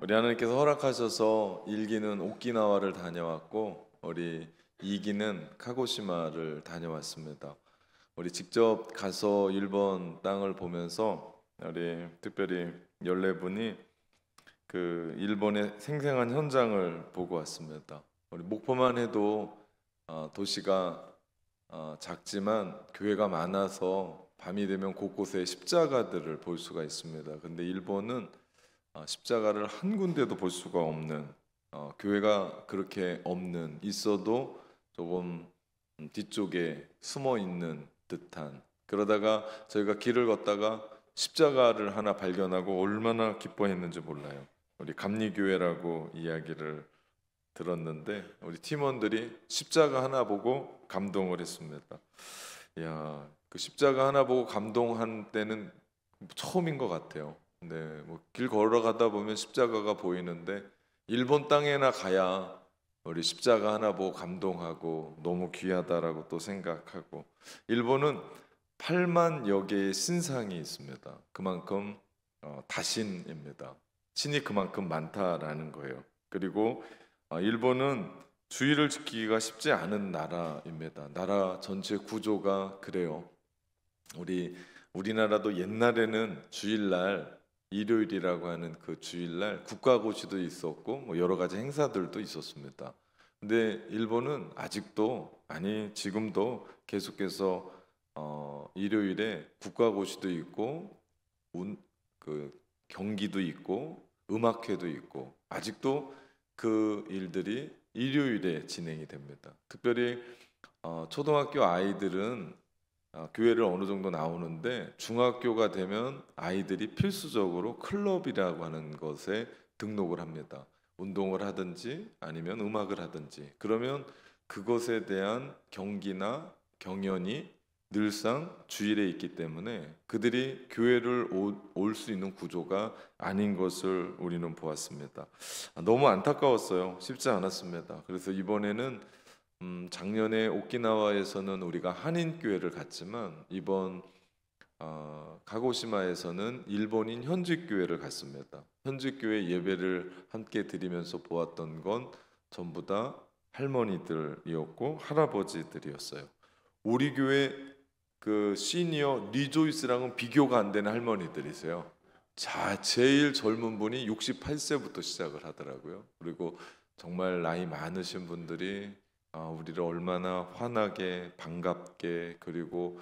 우리 하나님께서 허락하셔서 1기는 오키나와를 다녀왔고 우리 2기는 카고시마를 다녀왔습니다. 우리 직접 가서 일본 땅을 보면서 우리 특별히 14분이 그 일본의 생생한 현장을 보고 왔습니다. 우리 목포만 해도 도시가 작지만 교회가 많아서 밤이 되면 곳곳에 십자가들을 볼 수가 있습니다. 근데 일본은 십자가를 한 군데도 볼 수가 없는, 교회가 그렇게 없는, 있어도 조금 뒤쪽에 숨어 있는 듯한, 그러다가 저희가 길을 걷다가 십자가를 하나 발견하고 얼마나 기뻐했는지 몰라요. 우리 감리교회라고 이야기를 들었는데 우리 팀원들이 십자가 하나 보고 감동을 했습니다. 야, 그 십자가 하나 보고 감동한 때는 처음인 것 같아요. 네, 뭐 길 걸어가다 보면 십자가가 보이는데 일본 땅에나 가야 우리 십자가 하나 보고 감동하고 너무 귀하다라고 또 생각하고, 일본은 8만여 개의 신상이 있습니다. 그만큼 다신입니다. 신이 그만큼 많다라는 거예요. 그리고 일본은 주의를 지키기가 쉽지 않은 나라입니다. 나라 전체 구조가 그래요. 우리나라도 옛날에는 주일날, 일요일이라고 하는 그 주일날 국가고시도 있었고 뭐 여러 가지 행사들도 있었습니다. 근데 일본은 아직도, 아니 지금도 계속해서 일요일에 국가고시도 있고 그 경기도 있고 음악회도 있고 아직도 그 일들이 일요일에 진행이 됩니다. 특별히 초등학교 아이들은 교회를 어느 정도 나오는데 중학교가 되면 아이들이 필수적으로 클럽이라고 하는 것에 등록을 합니다. 운동을 하든지 아니면 음악을 하든지. 그러면 그것에 대한 경기나 경연이 늘상 주일에 있기 때문에 그들이 교회를 올 수 있는 구조가 아닌 것을 우리는 보았습니다. 너무 안타까웠어요. 쉽지 않았습니다. 그래서 이번에는 작년에 오키나와에서는 우리가 한인교회를 갔지만 이번 가고시마에서는 일본인 현지교회를 갔습니다. 현지교회 예배를 함께 드리면서 보았던 건 전부 다 할머니들이었고 할아버지들이었어요. 우리 교회 그 시니어 리조이스랑은 비교가 안 되는 할머니들이세요. 자, 제일 젊은 분이 68세부터 시작을 하더라고요. 그리고 정말 나이 많으신 분들이 우리를 얼마나 환하게 반갑게, 그리고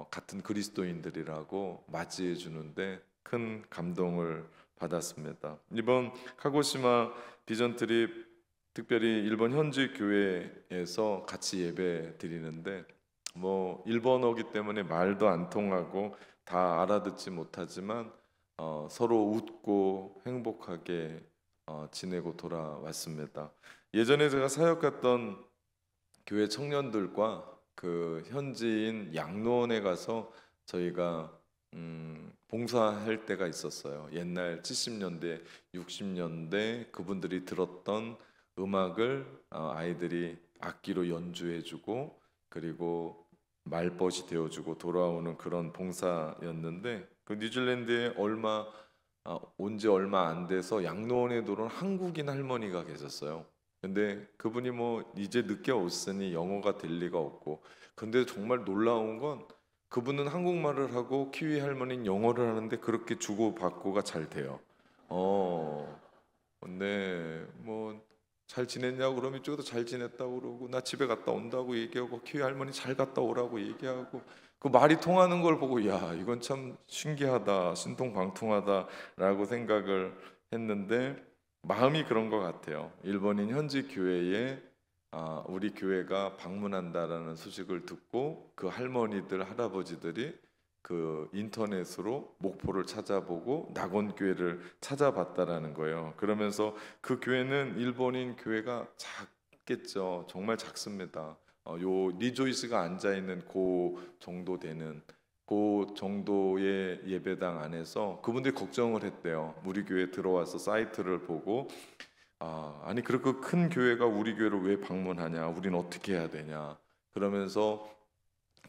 같은 그리스도인들이라고 맞이해 주는데 큰 감동을 받았습니다. 이번 카고시마 비전 트립 특별히 일본 현지 교회에서 같이 예배 드리는데 뭐 일본어기 때문에 말도 안 통하고 다 알아듣지 못하지만 서로 웃고 행복하게 지내고 돌아왔습니다. 예전에 제가 사역 갔던 교회 청년들과 그 현지인 양로원에 가서 저희가 봉사할 때가 있었어요. 옛날 70년대, 60년대 그분들이 들었던 음악을 아이들이 악기로 연주해주고 그리고 말벗이 되어주고 돌아오는 그런 봉사였는데, 그 뉴질랜드에 온 지 얼마 안 돼서 양로원에 들어온 한국인 할머니가 계셨어요. 근데 그분이 뭐 이제 늦게 왔으니 영어가 될 리가 없고, 근데 정말 놀라운 건 그분은 한국말을 하고 키위 할머니는 영어를 하는데 그렇게 주고받고가 잘 돼요. 근데 뭐 잘 지냈냐고 그러면 이쪽도 잘 지냈다고 그러고, 나 집에 갔다 온다고 얘기하고 키위 할머니 잘 갔다 오라고 얘기하고, 그 말이 통하는 걸 보고 야, 이건 참 신기하다, 신통방통하다라고 생각을 했는데, 마음이 그런 것 같아요. 일본인 현지 교회에 우리 교회가 방문한다라는 소식을 듣고 그 할머니들 할아버지들이 그 인터넷으로 목포를 찾아보고 낙원교회를 찾아봤다라는 거예요. 그러면서 그 교회는 일본인 교회가 작겠죠. 정말 작습니다. 요 리조이스가 앉아 있는 그 정도 되는 그 정도의 예배당 안에서 그분들이 걱정을 했대요. 우리 교회 들어와서 사이트를 보고 아니 그렇게 큰 교회가 우리 교회를 왜 방문하냐, 우리는 어떻게 해야 되냐 그러면서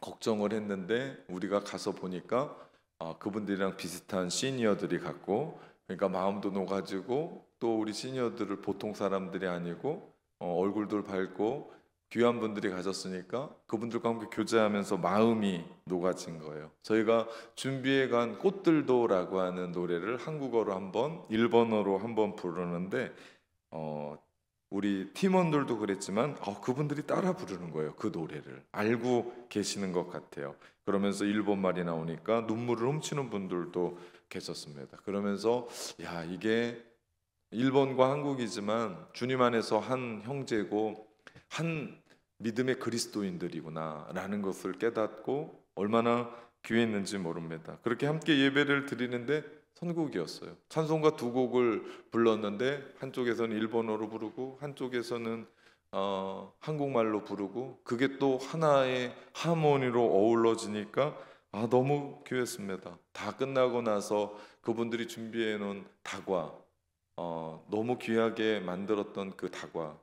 걱정을 했는데, 우리가 가서 보니까 그분들이랑 비슷한 시니어들이 갔고 그러니까 마음도 녹아지고 또 우리 시니어들을 보통 사람들이 아니고 얼굴들 밝고 귀한 분들이 가셨으니까 그분들과 함께 교제하면서 마음이 녹아진 거예요. 저희가 준비해 간 꽃들도라고 하는 노래를 한국어로 한번, 일본어로 한번 부르는데 우리 팀원들도 그랬지만 그분들이 따라 부르는 거예요. 그 노래를 알고 계시는 것 같아요. 그러면서 일본 말이 나오니까 눈물을 훔치는 분들도 계셨습니다. 그러면서 야, 이게 일본과 한국이지만 주님 안에서 한 형제고 한 믿음의 그리스도인들이구나라는 것을 깨닫고 얼마나 귀했는지 모릅니다. 그렇게 함께 예배를 드리는데 선곡이었어요. 찬송가 두 곡을 불렀는데 한쪽에서는 일본어로 부르고 한쪽에서는 한국말로 부르고 그게 또 하나의 하모니로 어우러지니까 너무 귀했습니다. 다 끝나고 나서 그분들이 준비해 놓은 다과, 너무 귀하게 만들었던 그 다과,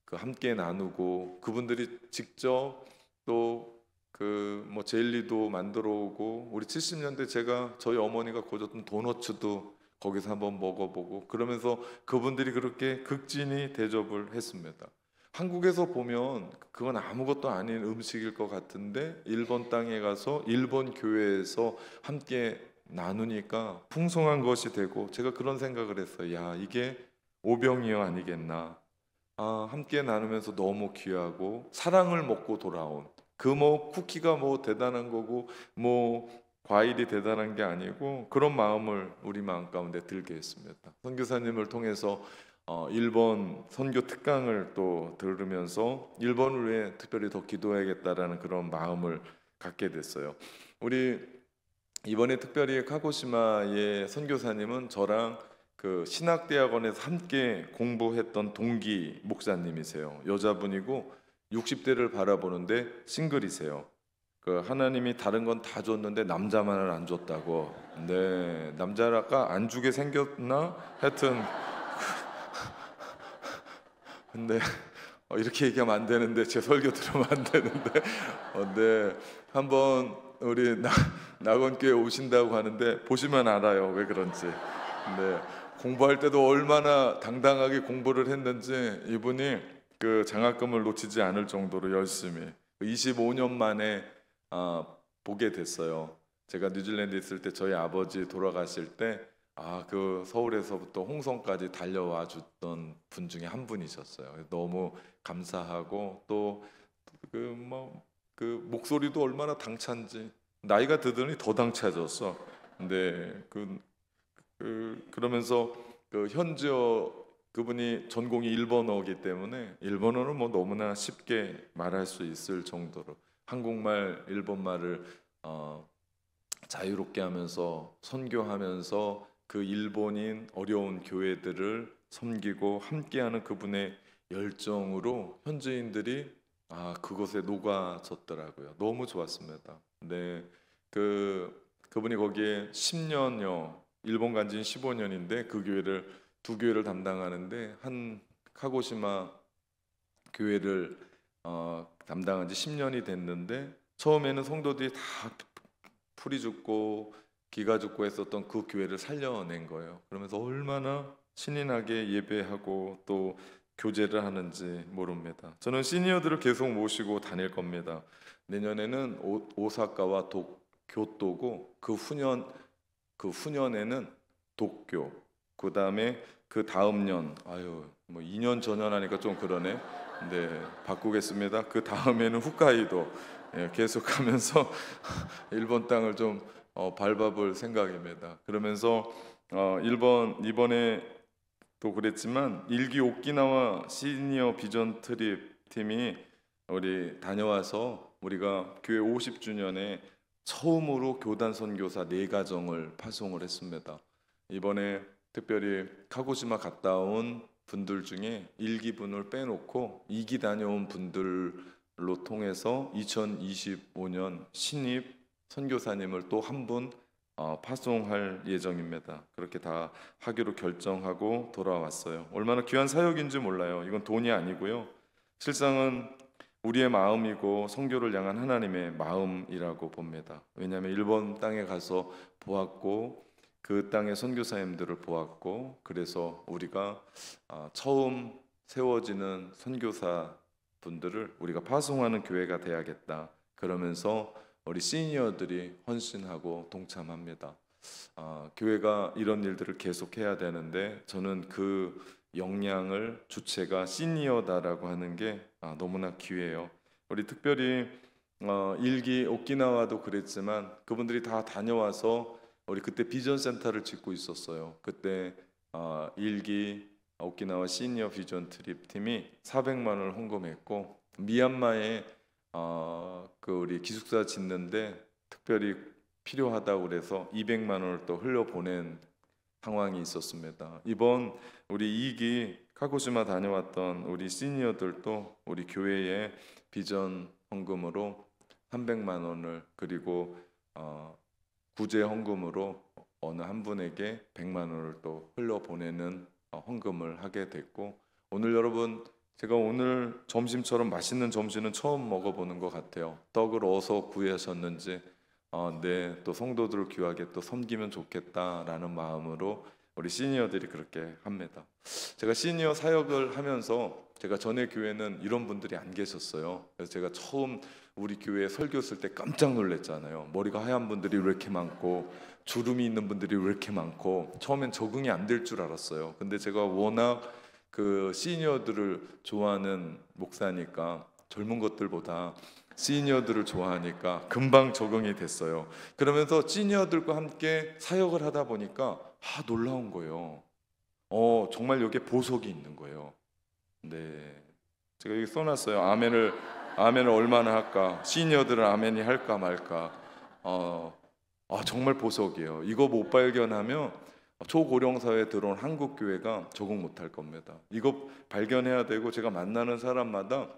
그 함께 나누고 그분들이 직접 또 그 뭐 젤리도 만들어 오고 우리 70년대 제가 저희 어머니가 구워줬던 도너츠도 거기서 한번 먹어보고 그러면서 그분들이 그렇게 극진히 대접을 했습니다. 한국에서 보면 그건 아무것도 아닌 음식일 것 같은데 일본 땅에 가서 일본 교회에서 함께 나누니까 풍성한 것이 되고 제가 그런 생각을 했어요. 야, 이게 오병이어 아니겠나. 함께 나누면서 너무 귀하고 사랑을 먹고 돌아온 그 뭐 쿠키가 뭐 대단한 거고 뭐 과일이 대단한 게 아니고 그런 마음을 우리 마음 가운데 들게 했습니다. 선교사님을 통해서 일본 선교 특강을 또 들으면서 일본을 위해 특별히 더 기도해야겠다라는 그런 마음을 갖게 됐어요. 우리 이번에 특별히 카고시마의 선교사님은 저랑 그 신학대학원에서 함께 공부했던 동기 목사님이세요. 여자분이고 60대를 바라보는데 싱글이세요. 그 하나님이 다른 건 다 줬는데 남자만을 안 줬다고. 네, 남자가 안 주게 생겼나? 하여튼 근데 이렇게 얘기하면 안 되는데 제 설교 들으면 안 되는데 네, 한번 우리 낙원교회 오신다고 하는데 보시면 알아요. 왜 그런지. 네, 공부할 때도 얼마나 당당하게 공부를 했는지 이분이 그 장학금을 놓치지 않을 정도로 열심히 25년 만에 보게 됐어요. 제가 뉴질랜드에 있을 때 저희 아버지 돌아가실 때 그 서울에서부터 홍성까지 달려와 줬던 분 중에 한 분이셨어요. 너무 감사하고 또 그 목소리도 얼마나 당찬지 나이가 드더니 더 당차졌어. 근데 그러면서 그 현지어 그분이 전공이 일본어이기 때문에 일본어는 뭐 너무나 쉽게 말할 수 있을 정도로 한국말, 일본말을 자유롭게 하면서 선교하면서 그 일본인 어려운 교회들을 섬기고 함께하는 그분의 열정으로 현지인들이 그곳에 녹아졌더라고요. 너무 좋았습니다. 네, 그분이 거기에 10년여 일본 간 지는 15년인데 그 두 교회를 담당하는데 한 카고시마 교회를 담당한 지 10년이 됐는데 처음에는 성도들이 다 풀이 죽고 기가 죽고 했었던 그 교회를 살려낸 거예요. 그러면서 얼마나 신이 나게 예배하고 또 교제를 하는지 모릅니다. 저는 시니어들을 계속 모시고 다닐 겁니다. 내년에는 오사카와 교토고 그 후년에는 도쿄, 그 다음에 그 다음 년, 뭐 2년 전환하니까 좀 그러네. 네, 바꾸겠습니다. 그 다음에는 홋카이도 계속하면서 일본 땅을 좀 밟아볼 생각입니다. 그러면서 일본 이번에 또 그랬지만 일기 오키나와 시니어 비전 트립 팀이 우리 다녀와서 우리가 교회 50주년에 처음으로 교단 선교사 4가정을 파송을 했습니다. 이번에 특별히 카고시마 갔다 온 분들 중에 1기분을 빼놓고 2기 다녀온 분들로 통해서 2025년 신입 선교사님을 또 한 분 파송할 예정입니다. 그렇게 다 하기로 결정하고 돌아왔어요. 얼마나 귀한 사역인지 몰라요. 이건 돈이 아니고요. 실상은 우리의 마음이고 선교를 향한 하나님의 마음이라고 봅니다. 왜냐하면 일본 땅에 가서 보았고 그 땅의 선교사님들을 보았고, 그래서 우리가 처음 세워지는 선교사 분들을 우리가 파송하는 교회가 돼야겠다. 그러면서 우리 시니어들이 헌신하고 동참합니다. 교회가 이런 일들을 계속해야 되는데, 저는 그 역량을 주체가 시니어다라고 하는 게 너무나 귀해요. 우리 특별히 일기 오키나와도 그랬지만 그분들이 다 다녀와서 우리 그때 비전 센터를 짓고 있었어요. 그때 일기 오키나와 시니어 비전 트립 팀이 400만 원을 헌금했고, 미얀마에 그 우리 기숙사 짓는데 특별히 필요하다고 그래서 200만 원을 또 흘려 보낸 상황이 있었습니다. 이번 우리 이기 카고시마 다녀왔던 우리 시니어들도 우리 교회의 비전 헌금으로 300만 원을, 그리고 구제 헌금으로 어느 한 분에게 100만 원을 또 흘려 보내는 헌금을 하게 됐고, 오늘 여러분, 제가 오늘 점심처럼 맛있는 점심은 처음 먹어보는 것 같아요. 떡을 어디서 구하셨는지, 네, 또 성도들을 귀하게 또 섬기면 좋겠다라는 마음으로 우리 시니어들이 그렇게 합니다. 제가 시니어 사역을 하면서, 제가 전에 교회는 이런 분들이 안 계셨어요. 그래서 제가 처음 우리 교회에 설교 쓸 때 깜짝 놀랐잖아요. 머리가 하얀 분들이 왜 이렇게 많고 주름이 있는 분들이 왜 이렇게 많고, 처음엔 적응이 안 될 줄 알았어요. 근데 제가 워낙 그 시니어들을 좋아하는 목사니까, 젊은 것들보다 시니어들을 좋아하니까 금방 적응이 됐어요. 그러면서 시니어들과 함께 사역을 하다 보니까 놀라운 거예요. 정말 여기에 보석이 있는 거예요. 네, 제가 여기 써놨어요. 아멘을 얼마나 할까? 시니어들은 아멘이 할까 말까? 정말 보석이에요. 이거 못 발견하면 초고령 사회에 들어온 한국 교회가 적응 못할 겁니다. 이거 발견해야 되고, 제가 만나는 사람마다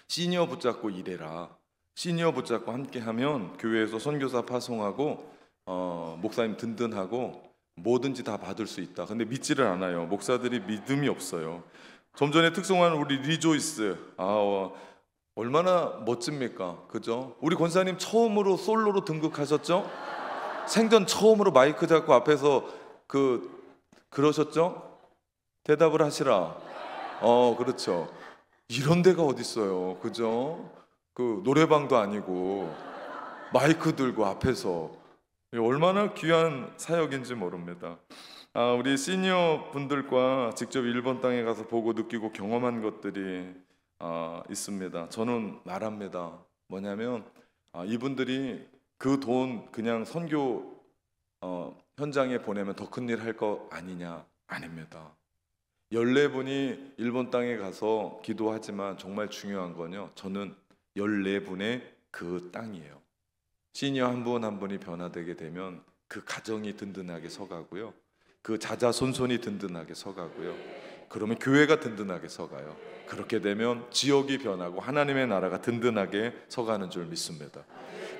시니어 붙잡고 일해라, 시니어 붙잡고 함께하면 교회에서 선교사 파송하고 목사님 든든하고 뭐든지 다 받을 수 있다. 근데 믿지를 않아요. 목사들이 믿음이 없어요. 좀 전에 특송한 우리 리조이스, 얼마나 멋집니까? 그죠? 우리 권사님 처음으로 솔로로 등극하셨죠? 생전 처음으로 마이크 잡고 앞에서 그러셨죠? 대답을 하시라. 그렇죠. 이런 데가 어디 있어요, 그죠? 그 노래방도 아니고 마이크 들고 앞에서, 얼마나 귀한 사역인지 모릅니다. 우리 시니어 분들과 직접 일본 땅에 가서 보고 느끼고 경험한 것들이 있습니다. 저는 말합니다. 뭐냐면 이분들이 그 돈 그냥 선교 현장에 보내면 더 큰 일 할 거 아니냐? 아닙니다. 14분이 일본 땅에 가서 기도하지만 정말 중요한 건요, 저는 14분의 그 땅이에요. 시니어 한 분 한 분이 변화되게 되면 그 가정이 든든하게 서가고요, 그 자자손손이 든든하게 서가고요, 그러면 교회가 든든하게 서가요. 그렇게 되면 지역이 변하고 하나님의 나라가 든든하게 서가는 줄 믿습니다.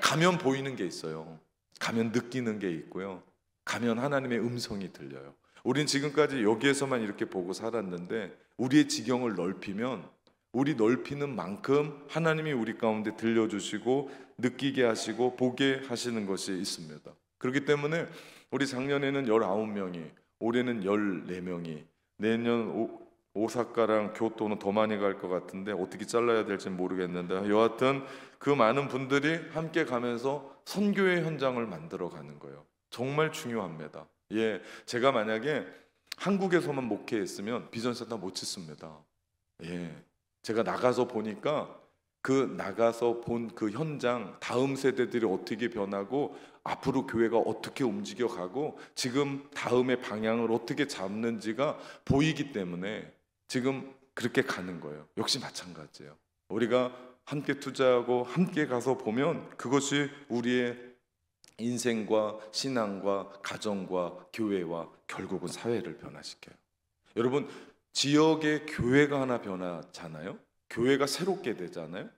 가면 보이는 게 있어요. 가면 느끼는 게 있고요, 가면 하나님의 음성이 들려요. 우린 지금까지 여기에서만 이렇게 보고 살았는데, 우리의 지경을 넓히면, 우리 넓히는 만큼 하나님이 우리 가운데 들려주시고 느끼게 하시고 보게 하시는 것이 있습니다. 그렇기 때문에 우리 작년에는 19명이, 올해는 14명이, 내년 오사카랑 교토는 더 많이 갈 것 같은데 어떻게 잘라야 될지 모르겠는데, 여하튼 그 많은 분들이 함께 가면서 선교의 현장을 만들어가는 거예요. 정말 중요합니다. 제가 만약에 한국에서만 목회했으면 비전센터 못 짓습니다. 제가 나가서 보니까, 그 나가서 본 그 현장, 다음 세대들이 어떻게 변하고 앞으로 교회가 어떻게 움직여가고 지금 다음의 방향을 어떻게 잡는지가 보이기 때문에 지금 그렇게 가는 거예요. 역시 마찬가지예요. 우리가 함께 투자하고 함께 가서 보면 그것이 우리의 인생과 신앙과 가정과 교회와 결국은 사회를 변화시켜요. 여러분, 지역의 교회가 하나 변하잖아요. 교회가 새롭게 되잖아요.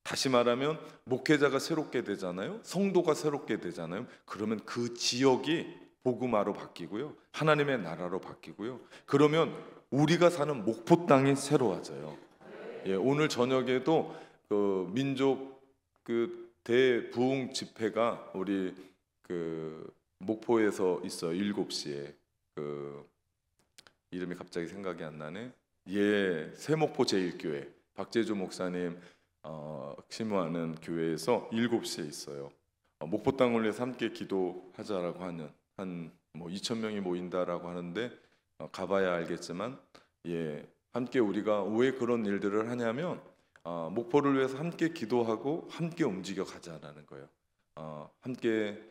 다시 말하면 목회자가 새롭게 되잖아요. 성도가 새롭게 되잖아요. 그러면 그 지역이 복음화로 바뀌고요, 하나님의 나라로 바뀌고요, 그러면 우리가 사는 목포 땅이 새로워져요. 오늘 저녁에도 그 민족 그 대부흥 집회가 우리 그 목포에서 있어요. 7시에. 그 이름이 갑자기 생각이 안 나네. 세목포 제1교회 박재주 목사님 심무하는 교회에서 7시에 있어요. 목포 땅을 위해서 함께 기도하자라고 하는 한 2,000명이 모인다라고 하는데 가봐야 알겠지만 함께 우리가 왜 그런 일들을 하냐면 목포를 위해서 함께 기도하고 함께 움직여 가자라는 거예요. 함께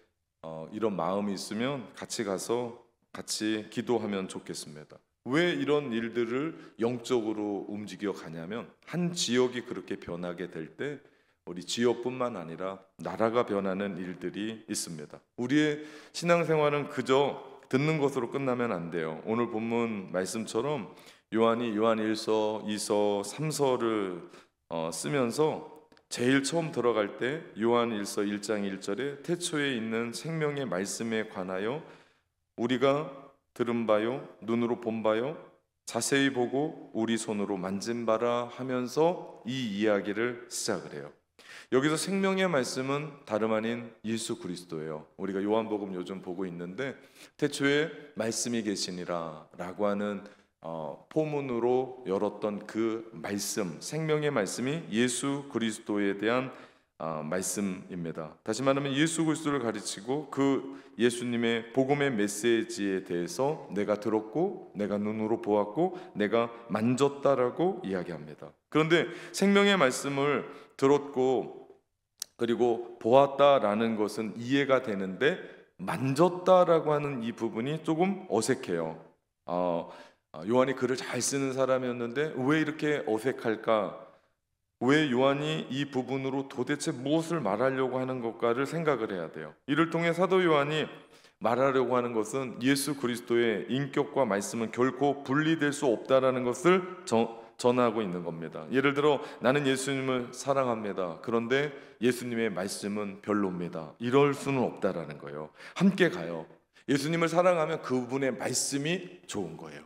이런 마음이 있으면 같이 가서 같이 기도하면 좋겠습니다. 왜 이런 일들을 영적으로 움직여 가냐면 한 지역이 그렇게 변하게 될 때 우리 지역뿐만 아니라 나라가 변하는 일들이 있습니다. 우리의 신앙생활은 그저 듣는 것으로 끝나면 안 돼요. 오늘 본문 말씀처럼 요한이 요한 1서, 2서, 3서를 쓰면서 제일 처음 들어갈 때 요한 1서 1장 1절에 태초에 있는 생명의 말씀에 관하여 우리가 들은 바요 눈으로 본 바요 자세히 보고 우리 손으로 만진 바라 하면서 이 이야기를 시작을 해요. 여기서 생명의 말씀은 다름 아닌 예수 그리스도예요. 우리가 요한복음 요즘 보고 있는데 태초에 말씀이 계시니라 라고 하는 포문으로 열었던 그 말씀, 생명의 말씀이 예수 그리스도에 대한 말씀입니다. 다시 말하면 예수 그리스도를 가르치고 그 예수님의 복음의 메시지에 대해서 내가 들었고 내가 눈으로 보았고 내가 만졌다라고 이야기합니다. 그런데 생명의 말씀을 들었고 그리고 보았다라는 것은 이해가 되는데 만졌다라고 하는 이 부분이 조금 어색해요. 요한이 글을 잘 쓰는 사람이었는데 왜 이렇게 어색할까? 왜 요한이 이 부분으로 도대체 무엇을 말하려고 하는 것까를 생각을 해야 돼요. 이를 통해 사도 요한이 말하려고 하는 것은 예수 그리스도의 인격과 말씀은 결코 분리될 수 없다라는 것을 전하고 있는 겁니다. 예를 들어 나는 예수님을 사랑합니다. 그런데 예수님의 말씀은 별로입니다. 이럴 수는 없다라는 거예요. 함께 가요. 예수님을 사랑하면 그분의 말씀이 좋은 거예요.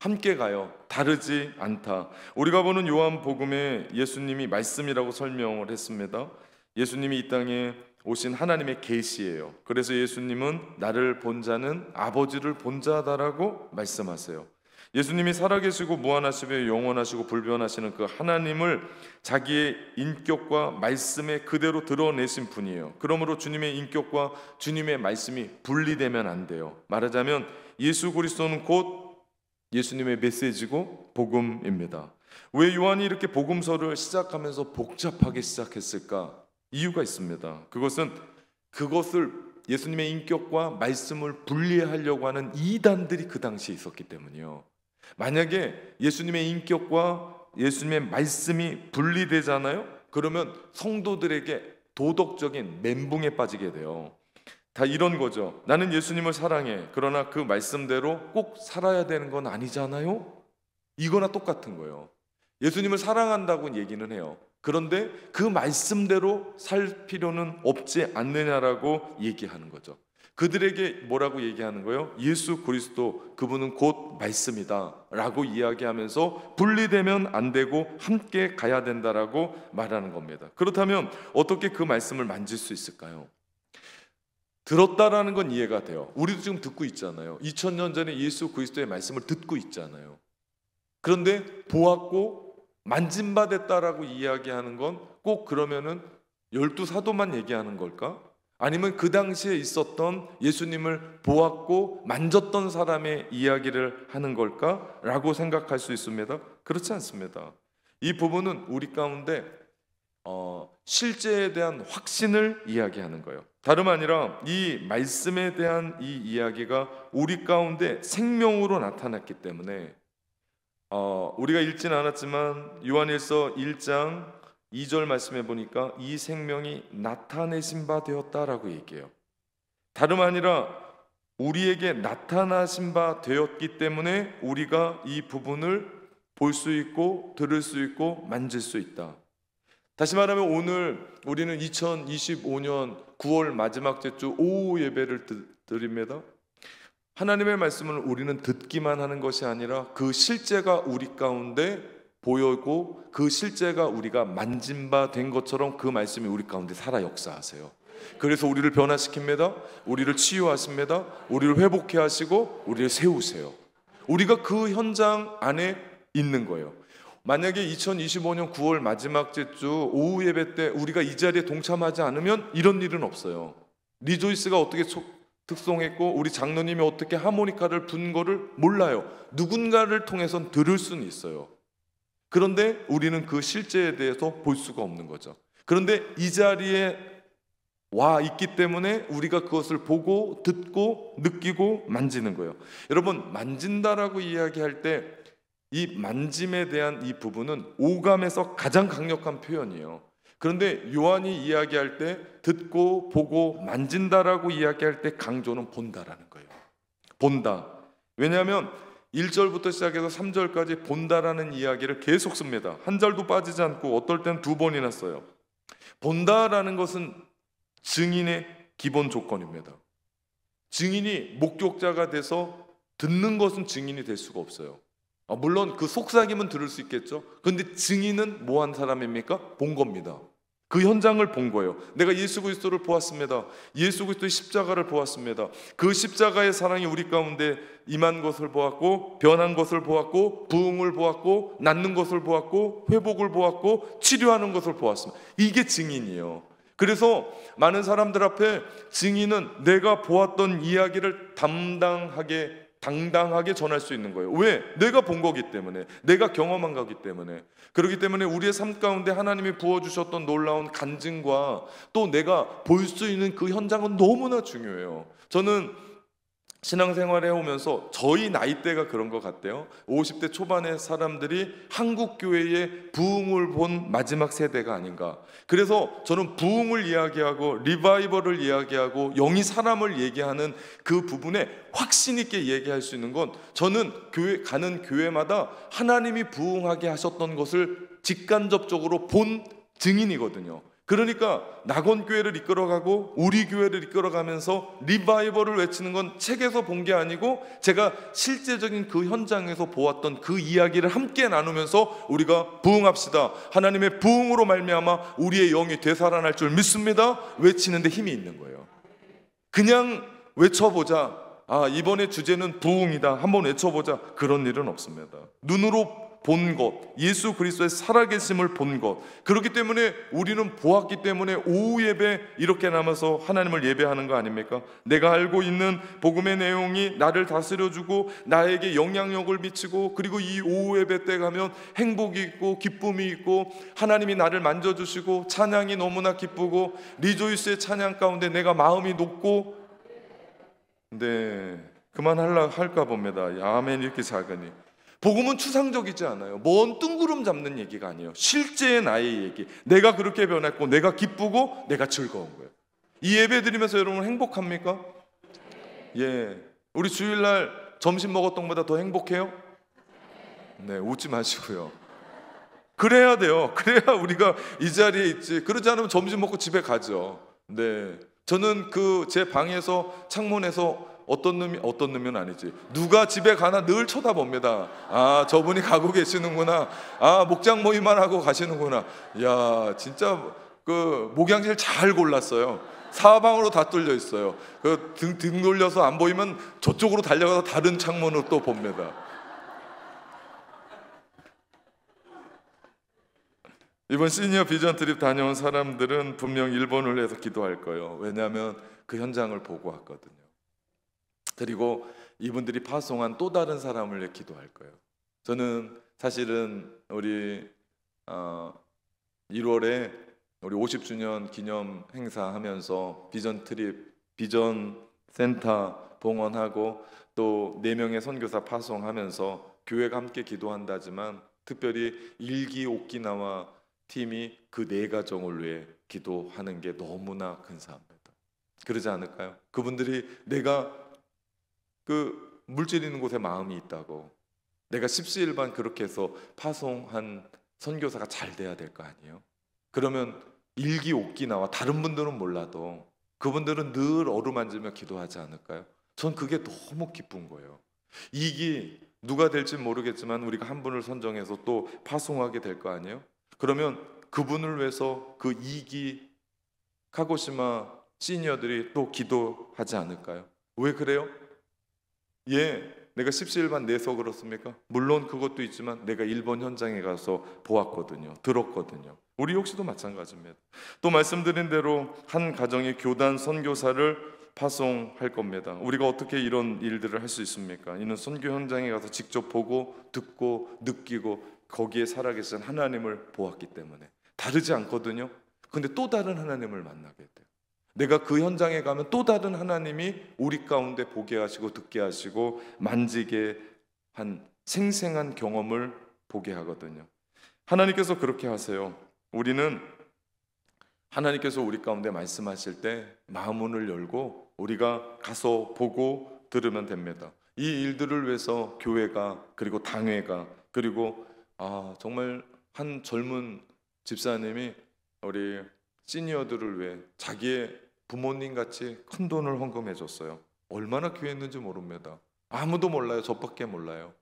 함께 가요. 다르지 않다. 우리가 보는 요한복음에 예수님이 말씀이라고 설명을 했습니다. 예수님이 이 땅에 오신 하나님의 계시예요. 그래서 예수님은 나를 본 자는 아버지를 본 자다라고 말씀하세요. 예수님이 살아계시고 무한하시며 영원하시고 불변하시는 그 하나님을 자기의 인격과 말씀에 그대로 드러내신 분이에요. 그러므로 주님의 인격과 주님의 말씀이 분리되면 안 돼요. 말하자면 예수 그리스도는 곧 예수님의 메시지고 복음입니다. 왜 요한이 이렇게 복음서를 시작하면서 복잡하게 시작했을까? 이유가 있습니다. 그것을 예수님의 인격과 말씀을 분리하려고 하는 이단들이 그 당시에 있었기 때문이요. 만약에 예수님의 인격과 예수님의 말씀이 분리되잖아요. 그러면 성도들에게 도덕적인 멘붕에 빠지게 돼요. 다 이런 거죠. 나는 예수님을 사랑해. 그러나 그 말씀대로 꼭 살아야 되는 건 아니잖아요. 이거나 똑같은 거예요. 예수님을 사랑한다고 얘기는 해요. 그런데 그 말씀대로 살 필요는 없지 않느냐라고 얘기하는 거죠. 그들에게 뭐라고 얘기하는 거예요? 예수 그리스도 그분은 곧 말씀이다 라고 이야기하면서 분리되면 안 되고 함께 가야 된다라고 말하는 겁니다. 그렇다면 어떻게 그 말씀을 만질 수 있을까요? 들었다라는 건 이해가 돼요. 우리도 지금 듣고 있잖아요. 2000년 전에 예수 그리스도의 말씀을 듣고 있잖아요. 그런데 보았고 만진받았다라고 이야기하는 건 꼭 그러면은 12사도만 얘기하는 걸까? 아니면 그 당시에 있었던 예수님을 보았고 만졌던 사람의 이야기를 하는 걸까? 라고 생각할 수 있습니다. 그렇지 않습니다. 이 부분은 우리 가운데 실제에 대한 확신을 이야기하는 거예요. 다름 아니라 이 말씀에 대한 이 이야기가 우리 가운데 생명으로 나타났기 때문에 우리가 읽지는 않았지만 요한일서 1장 2절 말씀해 보니까 이 생명이 나타내신 바 되었다라고 얘기해요. 다름 아니라 우리에게 나타나신 바 되었기 때문에 우리가 이 부분을 볼 수 있고 들을 수 있고 만질 수 있다. 다시 말하면 오늘 우리는 2025년 9월 마지막 주 오후 예배를 드립니다. 하나님의 말씀을 우리는 듣기만 하는 것이 아니라 그 실제가 우리 가운데 보여고 그 실제가 우리가 만진 바 된 것처럼 그 말씀이 우리 가운데 살아 역사하세요. 그래서 우리를 변화시킵니다. 우리를 치유하십니다. 우리를 회복해 하시고 우리를 세우세요. 우리가 그 현장 안에 있는 거예요. 만약에 2025년 9월 마지막 주 오후 예배 때 우리가 이 자리에 동참하지 않으면 이런 일은 없어요. 리조이스가 어떻게 특송했고 우리 장로님이 어떻게 하모니카를 분 거를 몰라요. 누군가를 통해선 들을 수는 있어요. 그런데 우리는 그 실제에 대해서 볼 수가 없는 거죠. 그런데 이 자리에 와 있기 때문에 우리가 그것을 보고 듣고 느끼고 만지는 거예요. 여러분, 만진다라고 이야기할 때 이 만짐에 대한 이 부분은 오감에서 가장 강력한 표현이에요. 그런데 요한이 이야기할 때 듣고 보고 만진다라고 이야기할 때 강조는 본다라는 거예요. 본다. 왜냐하면 1절부터 시작해서 3절까지 본다라는 이야기를 계속 씁니다. 한 절도 빠지지 않고 어떨 땐 2번이나 써요. 본다라는 것은 증인의 기본 조건입니다. 증인이 목격자가 돼서 듣는 것은 증인이 될 수가 없어요. 물론 그 속삭임은 들을 수 있겠죠. 그런데 증인은 뭐 한 사람입니까? 본 겁니다. 그 현장을 본 거예요. 내가 예수 그리스도를 보았습니다. 예수 그리스도의 십자가를 보았습니다. 그 십자가의 사랑이 우리 가운데 임한 것을 보았고, 변한 것을 보았고, 부흥을 보았고, 낫는 것을 보았고, 회복을 보았고, 치료하는 것을 보았습니다. 이게 증인이에요. 그래서 많은 사람들 앞에 증인은 내가 보았던 이야기를 당당하게 전할 수 있는 거예요. 왜? 내가 본 거기 때문에, 내가 경험한 거기 때문에. 그렇기 때문에 우리의 삶 가운데 하나님이 부어주셨던 놀라운 간증과 또 내가 볼 수 있는 그 현장은 너무나 중요해요. 저는 신앙생활에 오면서 저희 나이대가 그런 것 같대요. 50대 초반의 사람들이 한국 교회의 부흥을 본 마지막 세대가 아닌가. 그래서 저는 부흥을 이야기하고 리바이벌을 이야기하고 영이 사람을 얘기하는 그 부분에 확신 있게 얘기할 수 있는 건 저는 가는 교회마다 하나님이 부흥하게 하셨던 것을 직간접적으로 본 증인이거든요. 그러니까 낙원교회를 이끌어가고 우리 교회를 이끌어가면서 리바이벌을 외치는 건 책에서 본 게 아니고 제가 실제적인 그 현장에서 보았던 그 이야기를 함께 나누면서 우리가 부흥합시다, 하나님의 부흥으로 말미암아 우리의 영이 되살아날 줄 믿습니다, 외치는데 힘이 있는 거예요. 그냥 외쳐보자, 이번에 주제는 부흥이다, 한번 외쳐보자, 그런 일은 없습니다. 눈으로 본 것, 예수 그리스도의 살아계심을 본 것. 그렇기 때문에 우리는 보았기 때문에 오후 예배 이렇게 남아서 하나님을 예배하는 거 아닙니까? 내가 알고 있는 복음의 내용이 나를 다스려주고 나에게 영향력을 미치고, 그리고 이 오후 예배 때 가면 행복이 있고 기쁨이 있고 하나님이 나를 만져주시고 찬양이 너무나 기쁘고 리조이스의 찬양 가운데 내가 마음이 높고. 그만할까 봅니다. 아멘. 이렇게 작으니 복음은 추상적이지 않아요. 먼 뜬구름 잡는 얘기가 아니에요. 실제의 나의 얘기. 내가 그렇게 변했고 내가 기쁘고 내가 즐거운 거예요. 이 예배 드리면서 여러분 행복합니까? 예. 우리 주일날 점심 먹었던 것보다 더 행복해요? 네, 웃지 마시고요. 그래야 돼요. 그래야 우리가 이 자리에 있지. 그러지 않으면 점심 먹고 집에 가죠. 네. 저는 제 방에서 창문에서 어떤 놈은 아니지, 누가 집에 가나 늘 쳐다봅니다. 저분이 가고 계시는구나. 목장 모임만 하고 가시는구나. 야, 진짜 그 목양실 잘 골랐어요. 사방으로 다 뚫려 있어요. 등 돌려서 안 보이면 저쪽으로 달려가서 다른 창문으로 또 봅니다. 이번 시니어 비전 트립 다녀온 사람들은 분명 일본을 해서 기도할 거예요. 왜냐하면 그 현장을 보고 왔거든요. 그리고 이분들이 파송한 또 다른 사람을 위해 기도할 거예요. 저는 사실은 우리 1월에 우리 50주년 기념 행사하면서 비전 트립, 비전 센터 봉헌하고 또 4명의 선교사 파송하면서 교회가 함께 기도한다지만 특별히 일기 오키나와 팀이 그 4가정을 위해 기도하는 게 너무나 근사합니다. 그러지 않을까요? 그분들이 내가 물질 있는 곳에 마음이 있다고, 내가 십시일반 그렇게 해서 파송한 선교사가 잘 돼야 될 거 아니에요? 그러면 일기 오키나와 다른 분들은 몰라도 그분들은 늘 어루만지며 기도하지 않을까요? 전 그게 너무 기쁜 거예요. 이기 누가 될지 모르겠지만 우리가 한 분을 선정해서 또 파송하게 될 거 아니에요? 그러면 그분을 위해서 그 2기 카고시마 시니어들이 또 기도하지 않을까요? 왜 그래요? 예, 내가 십시일반 내서 그렇습니까? 물론 그것도 있지만 내가 일본 현장에 가서 보았거든요. 들었거든요. 우리 역시도 마찬가지입니다. 또 말씀드린 대로 한 가정의 교단 선교사를 파송할 겁니다. 우리가 어떻게 이런 일들을 할 수 있습니까? 이는 선교 현장에 가서 직접 보고 듣고 느끼고 거기에 살아계신 하나님을 보았기 때문에 다르지 않거든요. 근데 또 다른 하나님을 만나게 돼요. 내가 그 현장에 가면 또 다른 하나님이 우리 가운데 보게 하시고 듣게 하시고 만지게 한 생생한 경험을 보게 하거든요. 하나님께서 그렇게 하세요. 우리는 하나님께서 우리 가운데 말씀하실 때 마음문을 열고 우리가 가서 보고 들으면 됩니다. 이 일들을 위해서 교회가 그리고 당회가 그리고 정말 한 젊은 집사님이 우리 시니어들을 위해 자기의 부모님 같이 큰 돈을 헌금해 줬어요. 얼마나 귀했는지 모릅니다. 아무도 몰라요. 저밖에 몰라요.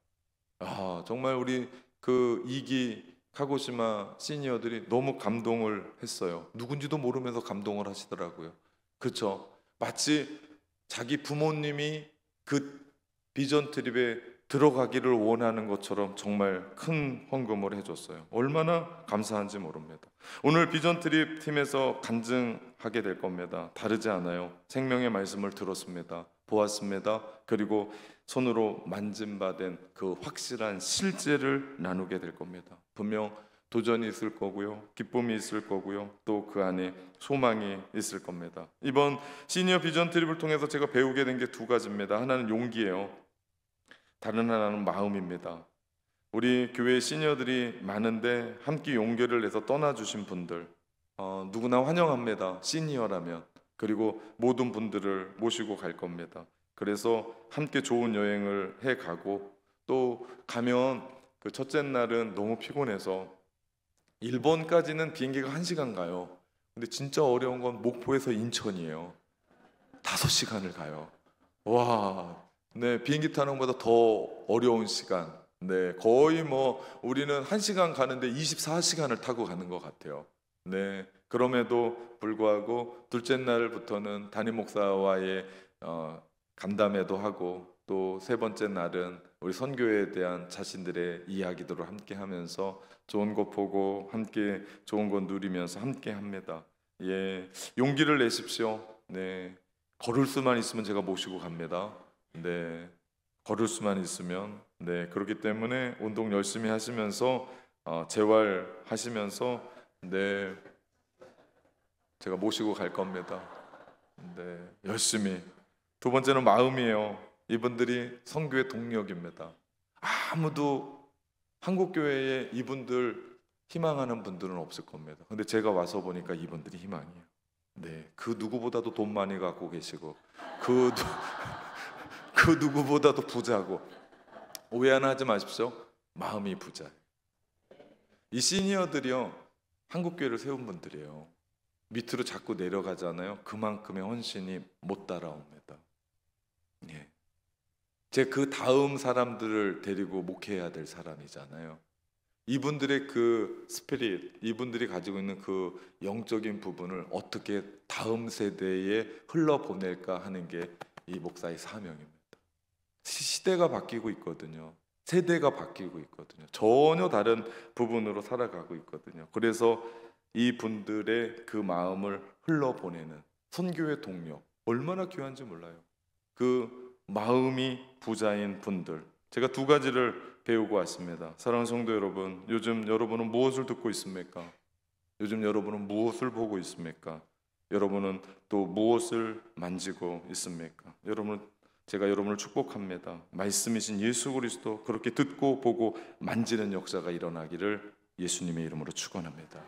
정말 우리 그 2기 카고시마 시니어들이 너무 감동을 했어요. 누군지도 모르면서 감동을 하시더라고요. 그렇죠? 마치 자기 부모님이 그 비전 트립에 들어가기를 원하는 것처럼 정말 큰 헌금을 해줬어요. 얼마나 감사한지 모릅니다. 오늘 비전 트립 팀에서 간증하게 될 겁니다. 다르지 않아요. 생명의 말씀을 들었습니다. 보았습니다. 그리고 손으로 만짐받은 그 확실한 실제를 나누게 될 겁니다. 분명 도전이 있을 거고요, 기쁨이 있을 거고요, 또 그 안에 소망이 있을 겁니다. 이번 시니어 비전 트립을 통해서 제가 배우게 된 게 두 가지입니다. 하나는 용기예요. 다른 하나는 마음입니다. 우리 교회 시니어들이 많은데 함께 용기를 내서 떠나주신 분들 누구나 환영합니다. 시니어라면. 그리고 모든 분들을 모시고 갈 겁니다. 그래서 함께 좋은 여행을 해가고 또 가면 그 첫째 날은 너무 피곤해서 일본까지는 비행기가 1시간 가요. 근데 진짜 어려운 건 목포에서 인천이에요. 5시간을 가요. 와, 네, 비행기 타는 것보다 더 어려운 시간. 네, 거의 뭐 우리는 1시간 가는데 24시간을 타고 가는 것 같아요. 네, 그럼에도 불구하고 둘째 날부터는 담임 목사와의 간담회도 하고 또 세 번째 날은 우리 선교에 대한 자신들의 이야기들을 함께 하면서 좋은 것 보고 함께 좋은 것 누리면서 함께 합니다. 예, 용기를 내십시오. 네, 걸을 수만 있으면 제가 모시고 갑니다. 네, 걸을 수만 있으면. 네, 그렇기 때문에 운동 열심히 하시면서 재활하시면서 네, 제가 모시고 갈 겁니다. 네, 열심히. 두 번째는 마음이에요. 이분들이 선교의 동력입니다. 아무도 한국 교회에 이분들 희망하는 분들은 없을 겁니다. 근데 제가 와서 보니까 이분들이 희망이에요. 네, 그 누구보다도 돈 많이 갖고 계시고 그 누구보다도 부자고. 오해 하나 하지 마십시오. 마음이 부자예요. 이 시니어들이요, 한국 교회를 세운 분들이에요. 밑으로 자꾸 내려가잖아요. 그만큼의 헌신이 못 따라옵니다. 예. 제 그 다음 사람들을 데리고 목회해야 될 사람이잖아요. 이분들의 그 스피릿, 이분들이 가지고 있는 그 영적인 부분을 어떻게 다음 세대에 흘러보낼까 하는 게 이 목사의 사명입니다. 시대가 바뀌고 있거든요. 세대가 바뀌고 있거든요. 전혀 다른 부분으로 살아가고 있거든요. 그래서 이 분들의 그 마음을 흘러보내는 선교의 동력, 얼마나 귀한지 몰라요. 그 마음이 부자인 분들, 제가 두 가지를 배우고 왔습니다. 사랑하는 성도 여러분, 요즘 여러분은 무엇을 듣고 있습니까? 요즘 여러분은 무엇을 보고 있습니까? 여러분은 또 무엇을 만지고 있습니까? 제가 여러분을 축복합니다. 말씀이신 예수 그리스도 그렇게 듣고 보고 만지는 역사가 일어나기를 예수님의 이름으로 축원합니다.